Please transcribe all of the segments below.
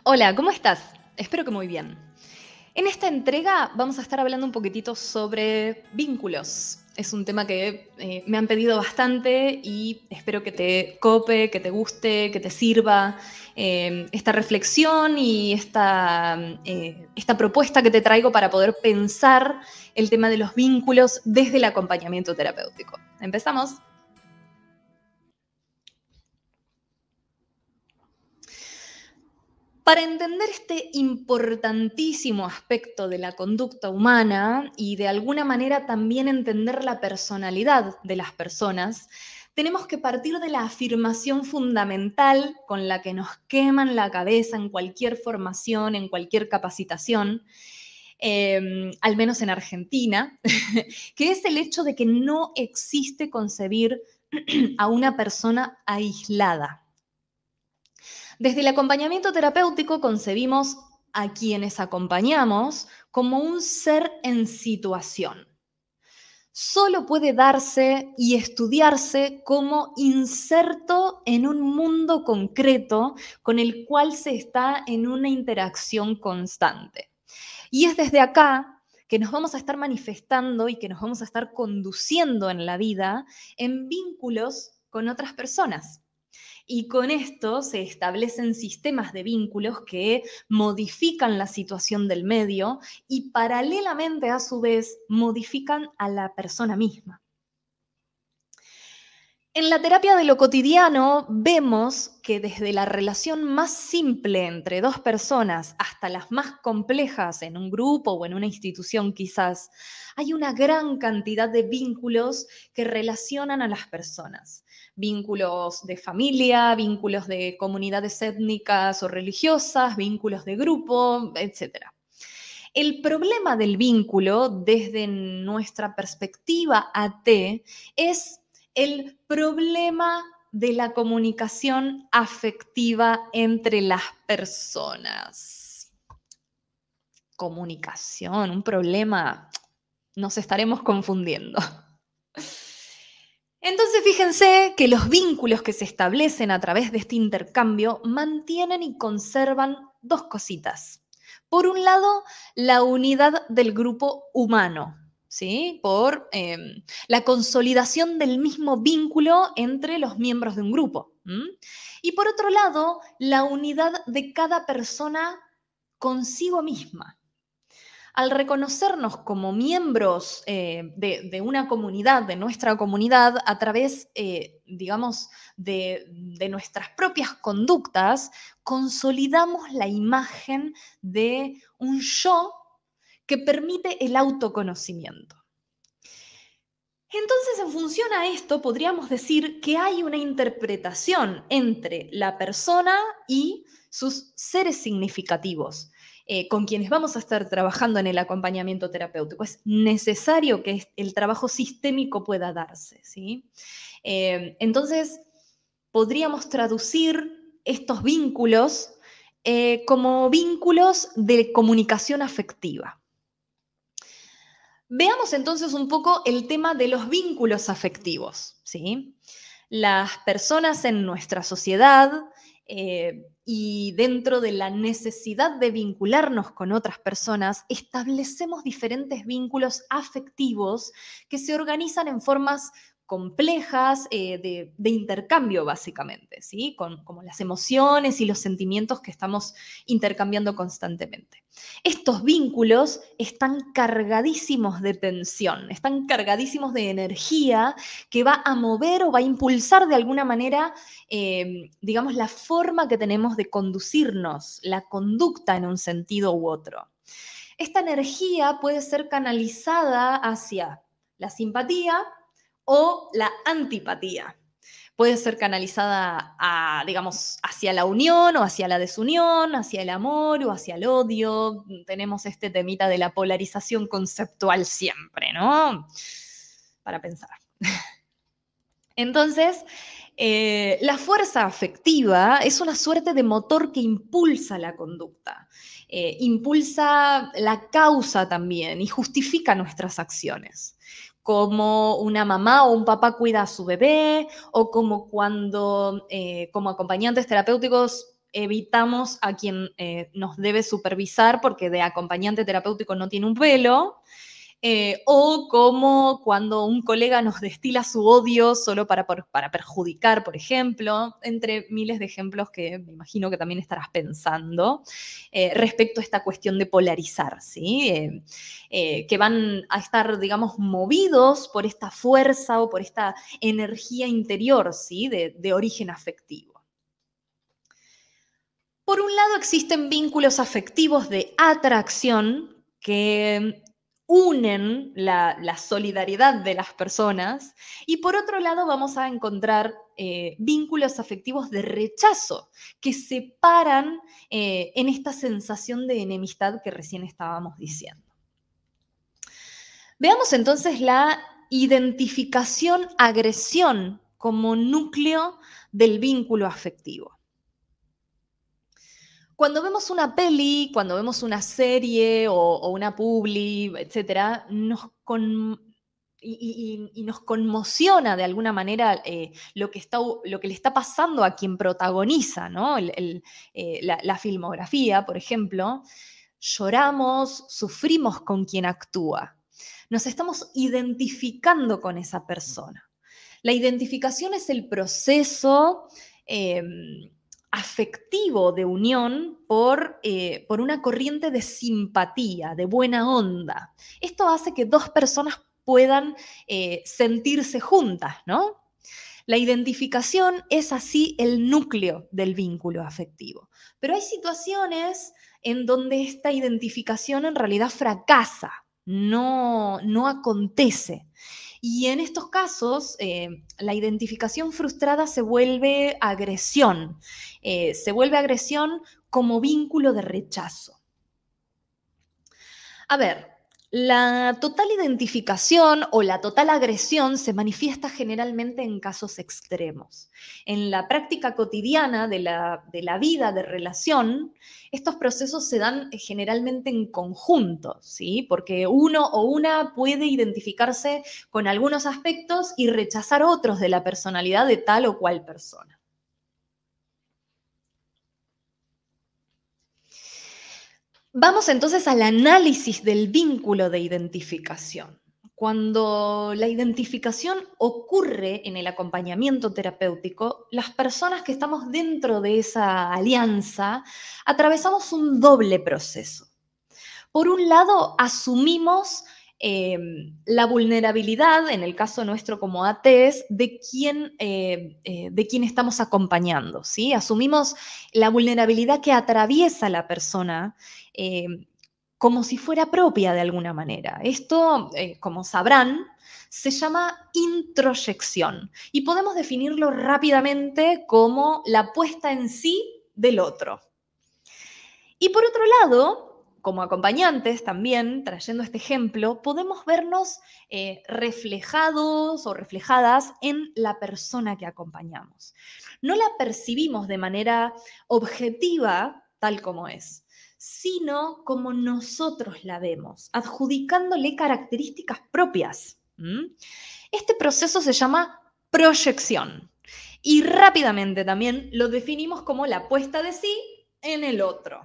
Hola, ¿cómo estás? Espero que muy bien. En esta entrega vamos a estar hablando un poquitito sobre vínculos. Es un tema que me han pedido bastante y espero que te cope, que te guste, que te sirva esta reflexión y esta propuesta que te traigo para poder pensar el tema de los vínculos desde el acompañamiento terapéutico. ¿Empezamos? Para entender este importantísimo aspecto de la conducta humana y de alguna manera también entender la personalidad de las personas, tenemos que partir de la afirmación fundamental con la que nos queman la cabeza en cualquier formación, en cualquier capacitación, al menos en Argentina, que es el hecho de que no existe concebir a una persona aislada. Desde el acompañamiento terapéutico concebimos a quienes acompañamos como un ser en situación. Solo puede darse y estudiarse como inserto en un mundo concreto con el cual se está en una interacción constante. Y es desde acá que nos vamos a estar manifestando y que nos vamos a estar conduciendo en la vida en vínculos con otras personas. Y con esto se establecen sistemas de vínculos que modifican la situación del medio y paralelamente a su vez modifican a la persona misma. En la terapia de lo cotidiano vemos que desde la relación más simple entre dos personas hasta las más complejas en un grupo o en una institución quizás, hay una gran cantidad de vínculos que relacionan a las personas. Vínculos de familia, vínculos de comunidades étnicas o religiosas, vínculos de grupo, etc. El problema del vínculo desde nuestra perspectiva AT es el problema de la comunicación afectiva entre las personas. Comunicación, un problema, nos estaremos confundiendo. Entonces fíjense que los vínculos que se establecen a través de este intercambio mantienen y conservan dos cositas. Por un lado, la unidad del grupo humano, ¿sí? Por la consolidación del mismo vínculo entre los miembros de un grupo. Y por otro lado, la unidad de cada persona consigo misma. Al reconocernos como miembros de una comunidad, de nuestra comunidad, a través, digamos, de nuestras propias conductas, consolidamos la imagen de un yo que permite el autoconocimiento. Entonces, en función a esto, podríamos decir que hay una interpretación entre la persona y sus seres significativos, con quienes vamos a estar trabajando en el acompañamiento terapéutico. Es necesario que el trabajo sistémico pueda darse, ¿sí? Entonces, podríamos traducir estos vínculos como vínculos de comunicación afectiva. Veamos entonces un poco el tema de los vínculos afectivos, ¿sí? Las personas en nuestra sociedad y dentro de la necesidad de vincularnos con otras personas, establecemos diferentes vínculos afectivos que se organizan en formas complejas de intercambio, básicamente, ¿sí? Como las emociones y los sentimientos que estamos intercambiando constantemente. Estos vínculos están cargadísimos de tensión, están cargadísimos de energía que va a mover o va a impulsar de alguna manera, digamos, la forma que tenemos de conducirnos, la conducta en un sentido u otro. Esta energía puede ser canalizada hacia la simpatía o la antipatía. Puede ser canalizada digamos, hacia la unión o hacia la desunión, hacia el amor o hacia el odio. Tenemos este temita de la polarización conceptual siempre, ¿no? Para pensar. Entonces, la fuerza afectiva es una suerte de motor que impulsa la conducta, impulsa la causa también y justifica nuestras acciones. Como una mamá o un papá cuida a su bebé, o como cuando como acompañantes terapéuticos evitamos a quien nos debe supervisar porque de acompañante terapéutico no tiene un pelo, o como cuando un colega nos destila su odio solo para perjudicar, por ejemplo, entre miles de ejemplos que me imagino que también estarás pensando respecto a esta cuestión de polarizar, ¿sí? Que van a estar, digamos, movidos por esta fuerza o por esta energía interior, ¿sí? De origen afectivo. Por un lado, existen vínculos afectivos de atracción que unen la solidaridad de las personas y por otro lado vamos a encontrar vínculos afectivos de rechazo que separan en esta sensación de enemistad que recién estábamos diciendo. Veamos entonces la identificación-agresión como núcleo del vínculo afectivo. Cuando vemos una peli, cuando vemos una serie o una publi, etcétera, y nos conmociona de alguna manera lo que le está pasando a quien protagoniza, ¿no? La filmografía, por ejemplo, lloramos, sufrimos con quien actúa. Nos estamos identificando con esa persona. La identificación es el proceso afectivo de unión por una corriente de simpatía, de buena onda. Esto hace que dos personas puedan sentirse juntas, ¿no? La identificación es así el núcleo del vínculo afectivo. Pero hay situaciones en donde esta identificación en realidad fracasa, no acontece. Y en estos casos, la identificación frustrada se vuelve agresión. Se vuelve agresión como vínculo de rechazo. A ver, la total identificación o la total agresión se manifiesta generalmente en casos extremos. En la práctica cotidiana de la vida de relación, estos procesos se dan generalmente en conjunto, ¿sí? Porque uno o una puede identificarse con algunos aspectos y rechazar otros de la personalidad de tal o cual persona. Vamos entonces al análisis del vínculo de identificación. Cuando la identificación ocurre en el acompañamiento terapéutico, las personas que estamos dentro de esa alianza atravesamos un doble proceso. Por un lado, asumimos la vulnerabilidad, en el caso nuestro como ATs, de quién estamos acompañando, ¿sí? Asumimos la vulnerabilidad que atraviesa la persona eh, como si fuera propia de alguna manera. Esto, como sabrán, se llama introyección y podemos definirlo rápidamente como la puesta en sí del otro. Y por otro lado, como acompañantes también, trayendo este ejemplo, podemos vernos reflejados o reflejadas en la persona que acompañamos. No la percibimos de manera objetiva tal como es, sino como nosotros la vemos, adjudicándole características propias. Este proceso se llama proyección y rápidamente también lo definimos como la puesta de sí en el otro.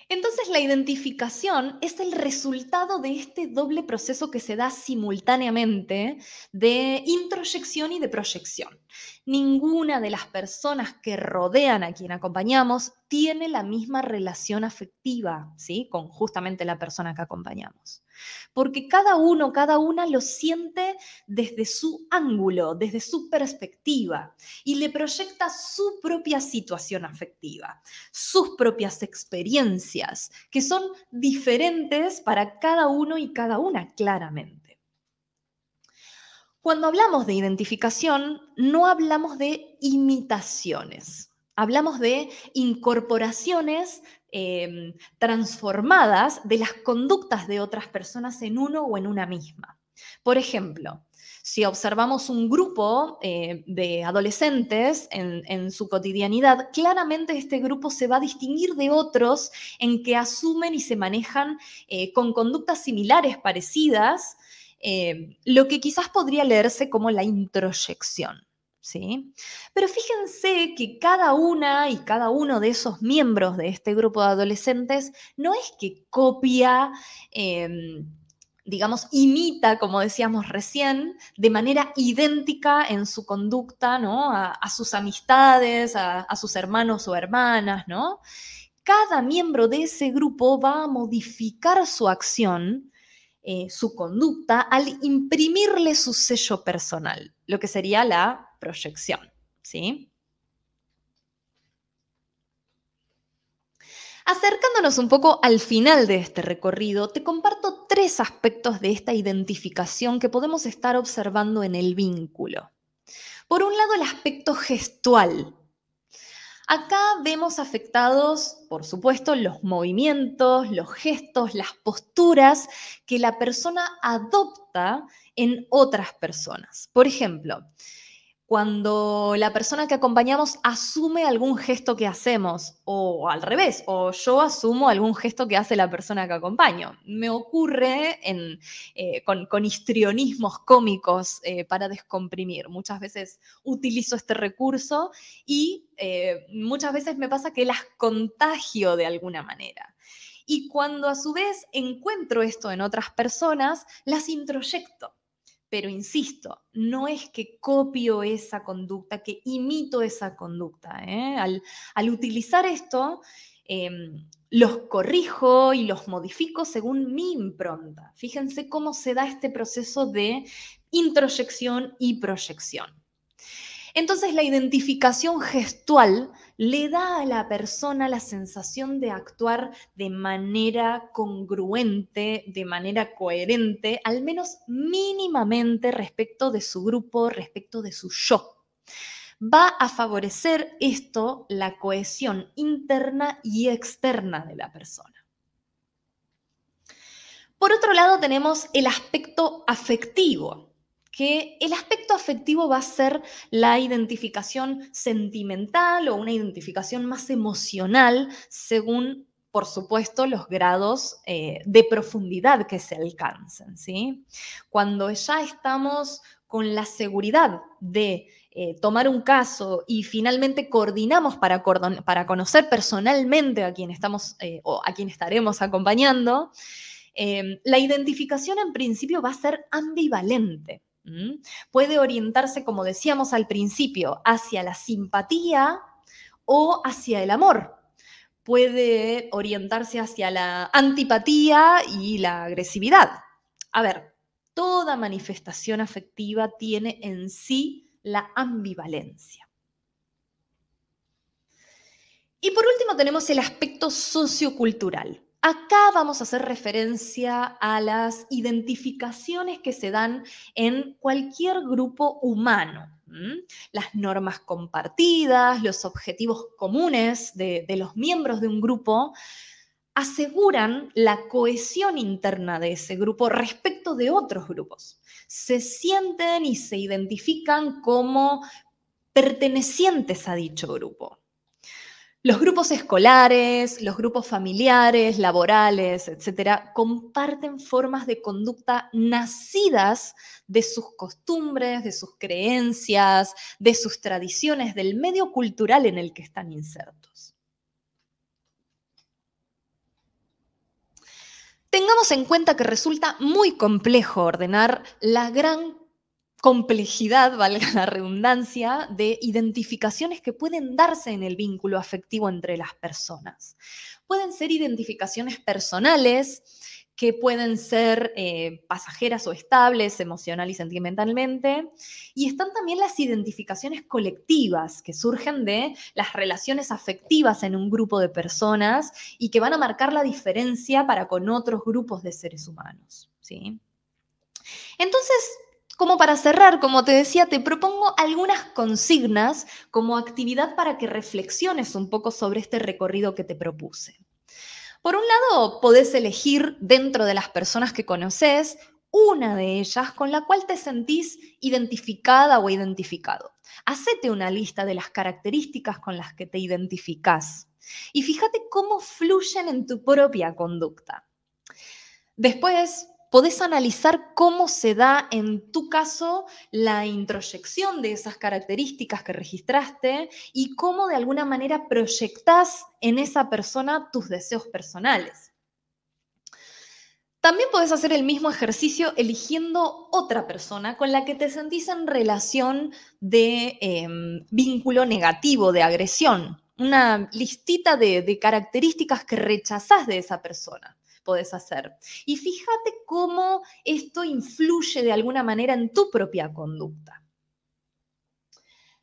Entonces, la identificación es el resultado de este doble proceso que se da simultáneamente de introyección y de proyección. Ninguna de las personas que rodean a quien acompañamos tiene la misma relación afectiva, ¿sí? Con justamente la persona que acompañamos. Porque cada uno, cada una lo siente desde su ángulo, desde su perspectiva y le proyecta su propia situación afectiva, sus propias experiencias, que son diferentes para cada uno y cada una, claramente. Cuando hablamos de identificación, no hablamos de imitaciones, hablamos de incorporaciones transformadas de las conductas de otras personas en uno o en una misma. Por ejemplo, si observamos un grupo de adolescentes en su cotidianidad, claramente este grupo se va a distinguir de otros en que asumen y se manejan con conductas similares, parecidas, lo que quizás podría leerse como la introyección. ¿sí? Pero fíjense que cada una y cada uno de esos miembros de este grupo de adolescentes no es que copia, digamos, imita, como decíamos recién, de manera idéntica en su conducta, ¿no? A sus amistades, a sus hermanos o hermanas, ¿no? Cada miembro de ese grupo va a modificar su acción, su conducta, al imprimirle su sello personal, lo que sería la proyección, ¿sí? Acercándonos un poco al final de este recorrido, te comparto 3 aspectos de esta identificación que podemos estar observando en el vínculo. Por un lado, el aspecto gestual. Acá vemos afectados, por supuesto, los movimientos, los gestos, las posturas que la persona adopta en otras personas. Por ejemplo, cuando la persona que acompañamos asume algún gesto que hacemos, o al revés, o yo asumo algún gesto que hace la persona que acompaño. Me ocurre con histrionismos cómicos para descomprimir. Muchas veces utilizo este recurso y muchas veces me pasa que las contagio de alguna manera. Y cuando a su vez encuentro esto en otras personas, las introyecto. Pero insisto, no es que copio esa conducta, que imito esa conducta. ¿Eh? Al utilizar esto, eh, los corrijo y los modifico según mi impronta. Fíjense cómo se da este proceso de introyección y proyección. Entonces la identificación gestual le da a la persona la sensación de actuar de manera congruente, de manera coherente, al menos mínimamente respecto de su grupo, respecto de su yo. Va a favorecer esto la cohesión interna y externa de la persona. Por otro lado, tenemos el aspecto afectivo, que el aspecto afectivo va a ser la identificación sentimental o una identificación más emocional según, por supuesto, los grados de profundidad que se alcancen, ¿sí? Cuando ya estamos con la seguridad de tomar un caso y finalmente coordinamos para conocer personalmente a quien estamos o a quien estaremos acompañando, la identificación en principio va a ser ambivalente. Puede orientarse, como decíamos al principio, hacia la simpatía o hacia el amor. Puede orientarse hacia la antipatía y la agresividad. A ver, toda manifestación afectiva tiene en sí la ambivalencia. Y por último tenemos el aspecto sociocultural. Acá vamos a hacer referencia a las identificaciones que se dan en cualquier grupo humano. Las normas compartidas, los objetivos comunes de los miembros de un grupo aseguran la cohesión interna de ese grupo respecto de otros grupos. Se sienten y se identifican como pertenecientes a dicho grupo. Los grupos escolares, los grupos familiares, laborales, etcétera, comparten formas de conducta nacidas de sus costumbres, de sus creencias, de sus tradiciones, del medio cultural en el que están insertos. Tengamos en cuenta que resulta muy complejo ordenar la gran complejidad, valga la redundancia, de identificaciones que pueden darse en el vínculo afectivo entre las personas. Pueden ser identificaciones personales, que pueden ser pasajeras o estables emocional y sentimentalmente, y están también las identificaciones colectivas que surgen de las relaciones afectivas en un grupo de personas y que van a marcar la diferencia para con otros grupos de seres humanos, ¿sí? Entonces, como para cerrar, como te decía, te propongo algunas consignas como actividad para que reflexiones un poco sobre este recorrido que te propuse. Por un lado, podés elegir dentro de las personas que conoces una de ellas con la cual te sentís identificada o identificado. Hacete una lista de las características con las que te identificás y fíjate cómo fluyen en tu propia conducta. Después, podés analizar cómo se da en tu caso la introyección de esas características que registraste y cómo de alguna manera proyectás en esa persona tus deseos personales. También podés hacer el mismo ejercicio eligiendo otra persona con la que te sentís en relación de vínculo negativo, de agresión. Una listita de características que rechazás de esa persona podés hacer. Y fíjate cómo esto influye de alguna manera en tu propia conducta.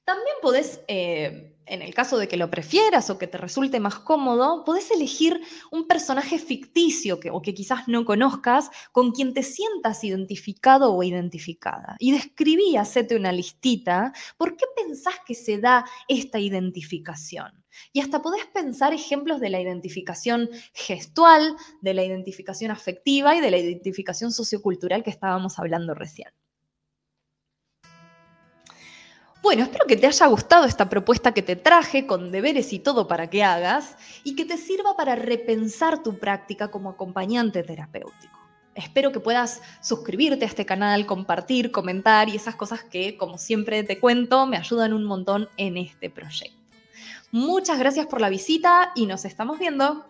También podés, en el caso de que lo prefieras o que te resulte más cómodo, podés elegir un personaje ficticio o que quizás no conozcas, con quien te sientas identificado o identificada. Y describí, hacete una listita, ¿por qué pensás que se da esta identificación? Y hasta podés pensar ejemplos de la identificación gestual, de la identificación afectiva y de la identificación sociocultural que estábamos hablando recién. Bueno, espero que te haya gustado esta propuesta que te traje con deberes y todo para que hagas y que te sirva para repensar tu práctica como acompañante terapéutico. Espero que puedas suscribirte a este canal, compartir, comentar y esas cosas que, como siempre te cuento, me ayudan un montón en este proyecto. Muchas gracias por la visita y nos estamos viendo.